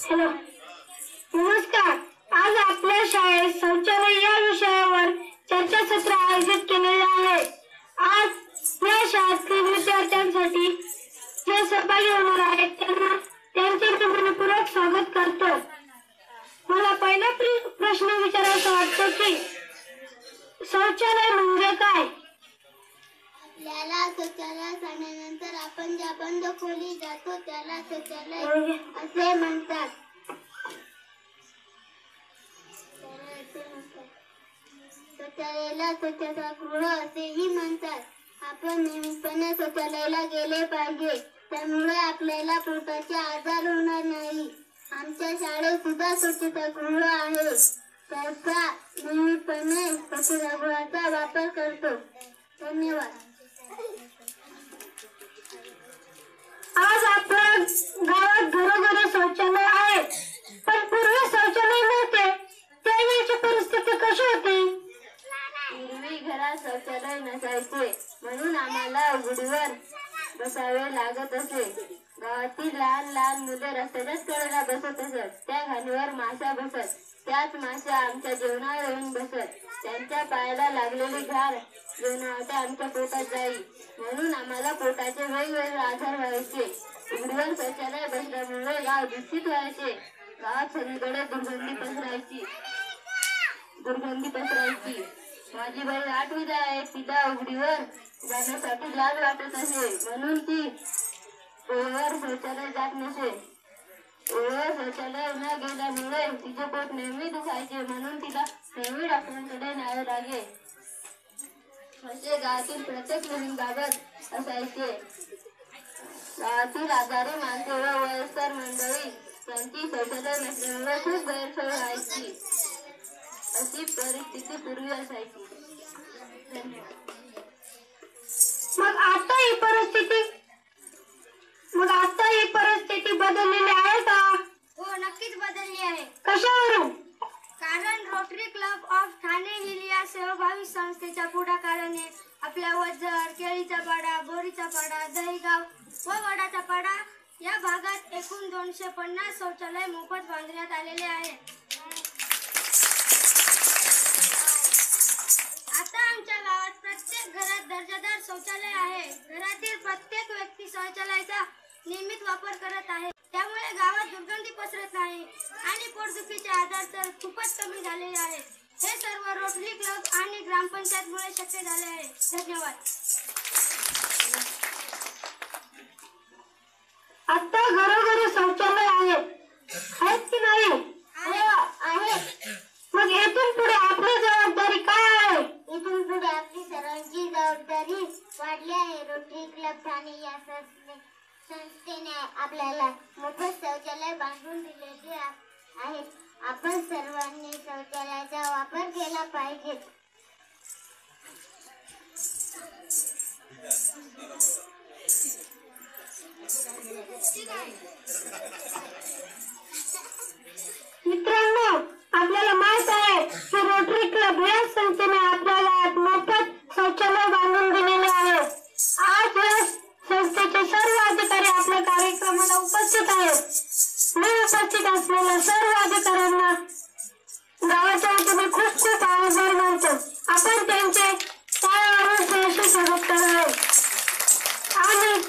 Hello, नमस्कार. आज आपल्या शाळेत शौचालय या विषयावर चर्चासत्र आयोजित केलेले आहे. आज या शाळेतील विद्यार्थ्यांसाठी जे सहभागी होणार आहेत त्यांना त्यांचे मनपूर्वक स्वागत करतो. मला पहिला प्रश्न विचारायचा वाटतो की शौचालय म्हणजे काय? आपल्याला शौचालय झाल्यानंतर आपण ज्या बंद खोलीत जातो त्याला शौचालय असे म्हणतात. शौचालयाला स्वच्छतागृह असेही म्हणतात. आपण नियमितपणे शौचालयाला गेले पाहिजे, त्यामुळे आपल्याला पोटाचे आजार होणार नाही. आमच्या शाळेत सुद्धा स्वच्छतागृह आहे, त्याचा नियमितपणे स्वच्छतागृहाचा वापर करतो. धन्यवाद. आज आपल्या गावात घरोघरी शौचालय आहे, पण पूर्वी शौचालय नव्हते. त्यावेळची परिस्थिती कशी होती? पूर्वी घरात शौचालय नसायचे, म्हणून आम्हाला उघडीवर बसावे लागत असे. गावातील लहान लहान मुले रस्त्याच्याच कडेला बसत असत. त्या घाणीवर माशा बसत, त्याच माशा आमच्या जेवणावर येऊन बसत. त्यांच्या पायाला लागलेली घाण जेवणावाटे आमच्या पोटात जाई, म्हणून आम्हाला पोटाचे वेगवेगळे आजार व्हायचे. उघडीवर शौचालय बसल्यामुळे गाव दूषित व्हायचे. गावात सगळीकडे दुर्गंधी पसरायची. माझी बहीण 8वीत आहे. तिला उघडीवर जाण्यासाठी लाज वाटत असे, म्हणून ती वेळेवर शौचालय जात नसे. वेळेवर शौचालय न गेल्यामुळे तिचे पोट नेहमी दुखायचे, म्हणून तिला नेहमी डॉक्टरांकडे न्यावे लागे. असे गावातील प्रत्येक मुलींबाबत असायचे. गावातील आजारी माणसे व वयस्कर मंडळी त्यांची शौचालय नसल्यामुळे खूप गैरसोय व्हायची. अशी परिस्थिती पूर्वी असायची. मग आता ही परिस्थिती बदललेली आहे का? हो, नक्कीच बदलली आहे. कशावरून? कारण rotary club of Thane hill या सेवाभावी संस्थेच्या पुढाकाराने आपल्या वज्जर, केळीचा पाडा, बोरीचा पाडा, दहीगाव व वडाचा पाडा या भागात एकूण 250 शौचालय मोफत बांधण्यात आलेले आहे. आता आमच्या गावात प्रत्येक घरात दर्जादार शौचालय आहे. घरातील प्रत्येक व्यक्ती शौचालयाचा नियमित वापर करत आहे. त्यामुळे गावात दुर्गंधी पसरत नाही आणि पोटदुखीचे आजार तर खूपच कमी झालेले आहेत. हे सर्व रोटरी क्लब आणि ग्रामपंचायतमुळे शक्य झाले आहे. धन्यवाद. आता घरोघरी शौचालय आहेत की नाही? आहे. मग येथून पुढे आपली जबाबदारी काय आहे? इथून पुढे आपली सर्वांची जबाबदारी वाढली आहे. रोटरी क्लब ठाणे या संस्थेने आपल्याला मोफत शौचालय बांधून दिलेले आहेत. आपण सर्वांनी शौचालयाचा वापर केला पाहिजे. मित्रांनो, आपल्याला माहित आहे की रोटरी क्लब या संस्थेने आपल्याला मोफत शौचालय बांधून दिलेले आहे. आज या संस्थेचे सर्व अधिकारी आपल्या कार्यक्रमाला उपस्थित आहेत. मी उपस्थित असलेल्या सर्व अधिकाऱ्यांना गावाच्या वतीने खूप खूप आभार मानतो. आपण त्यांचे टाळ्या वाजवून स्वागत करावे. आणि